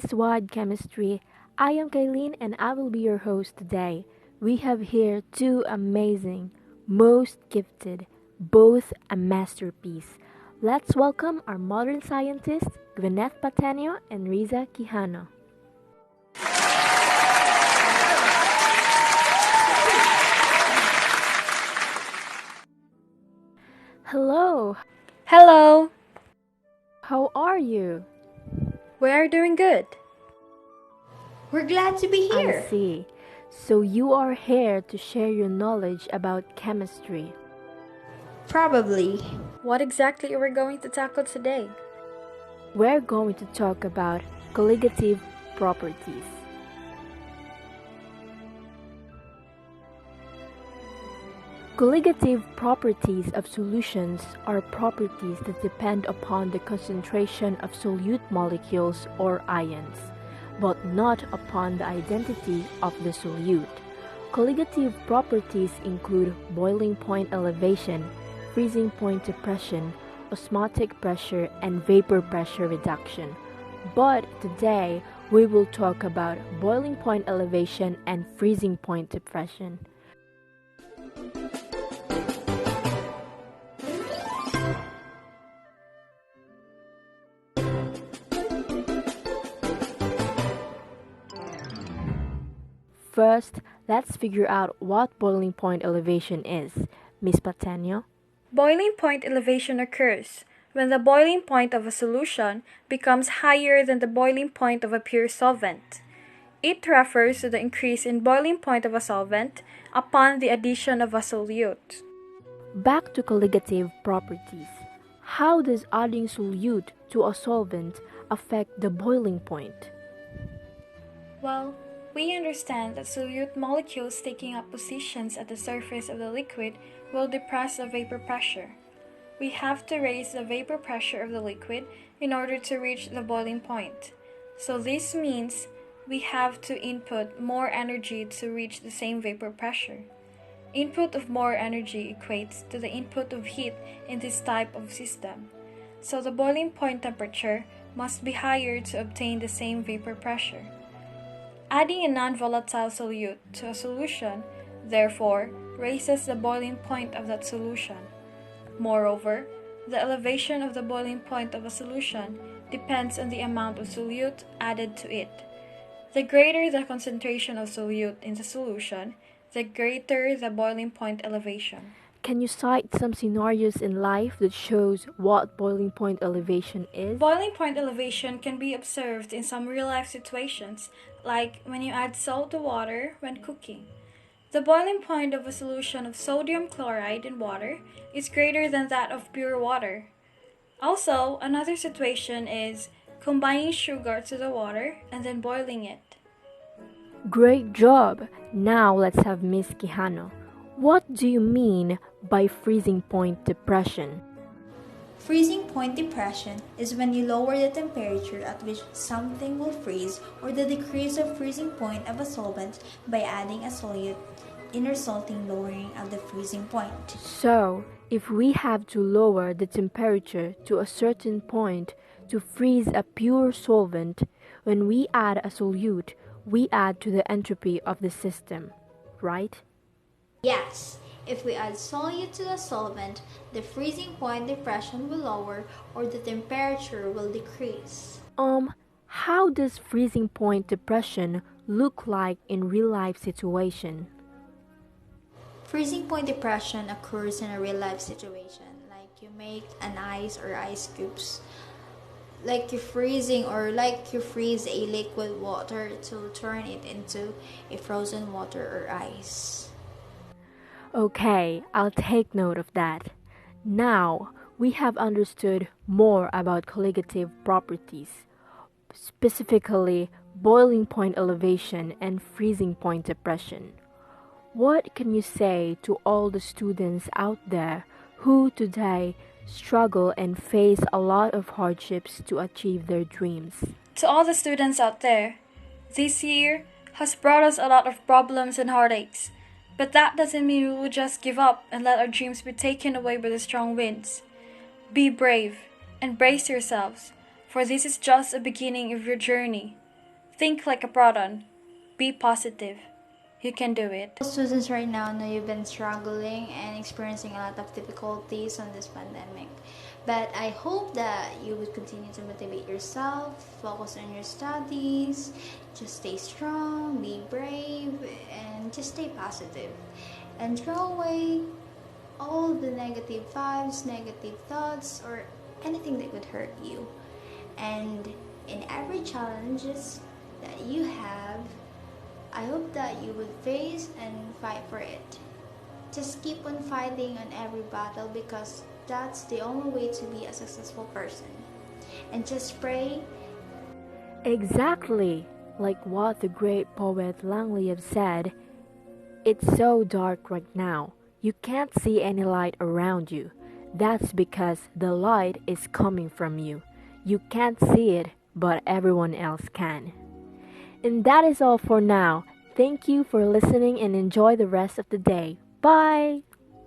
SWAD Chemistry. I am Kaylin and I will be your host today. We have here two amazing, most gifted, both a masterpiece. Let's welcome our modern scientists, Gwyneth Patanio and Riza Quijano. Hello, Hello! how are you? We are doing good. We're glad to be I here. see. So you are here to share your knowledge about chemistry. Probably. What exactly are we going to tackle today? We're going to talk about colligative properties. Colligative properties of solutions are properties that depend upon the concentration of solute molecules or ions, but not upon the identity of the solute. Colligative properties include boiling point elevation, freezing point depression, osmotic pressure, and vapor pressure reduction. But today, we will talk about boiling point elevation and freezing point depression. First, let's figure out what boiling point elevation is. Miss Patanio? Boiling point elevation occurs when the boiling point of a solution becomes higher than the boiling point of a pure solvent. It refers to the increase in boiling point of a solvent upon the addition of a solute. Back to colligative properties. How does adding solute to a solvent affect the boiling point? Well, we understand that solute molecules taking up positions at the surface of the liquid will depress the vapor pressure. We have to raise the vapor pressure of the liquid in order to reach the boiling point. So this means we have to input more energy to reach the same vapor pressure. Input of more energy equates to the input of heat in this type of system. So the boiling point temperature must be higher to obtain the same vapor pressure. Adding a non-volatile solute to a solution, therefore, raises the boiling point of that solution. Moreover, the elevation of the boiling point of a solution depends on the amount of solute added to it. The greater the concentration of solute in the solution, the greater the boiling point elevation. Can you cite some scenarios in life that shows what boiling point elevation is? Boiling point elevation can be observed in some real-life situations, like when you add salt to water when cooking. The boiling point of a solution of sodium chloride in water is greater than that of pure water. Also, another situation is combining sugar to the water and then boiling it. Great job! Now let's have Miss Quijano. What do you mean by freezing point depression? Freezing point depression is when you lower the temperature at which something will freeze or the decrease of freezing point of a solvent by adding a solute in resulting lowering of the freezing point. So, if we have to lower the temperature to a certain point to freeze a pure solvent, when we add a solute, we add to the entropy of the system, right? Yes, if we add solute to the solvent, the freezing point depression will lower or the temperature will decrease. How does freezing point depression look like in real life situation? Freezing point depression occurs in a real life situation, like you make an ice or ice cubes. Like you freeze a liquid water to turn it into a frozen water or ice. Okay, I'll take note of that. Now, we have understood more about colligative properties, specifically boiling point elevation and freezing point depression. What can you say to all the students out there who today struggle and face a lot of hardships to achieve their dreams? To all the students out there, this year has brought us a lot of problems and heartaches. But that doesn't mean we will just give up and let our dreams be taken away by the strong winds. Be brave and brace yourselves, for this is just the beginning of your journey. Think like a proton. Be positive. You can do it. Students right now know you've been struggling and experiencing a lot of difficulties on this pandemic. But I hope that you would continue to motivate yourself, focus on your studies, just stay strong, be brave, and just stay positive. And throw away all the negative vibes, negative thoughts, or anything that could hurt you. And in every challenges that you have, I hope that you will face and fight for it. Just keep on fighting on every battle because that's the only way to be a successful person. And just pray. Exactly like what the great poet Langley have said, it's so dark right now. You can't see any light around you. That's because the light is coming from you. You can't see it, but everyone else can. And that is all for now. Thank you for listening and enjoy the rest of the day. Bye!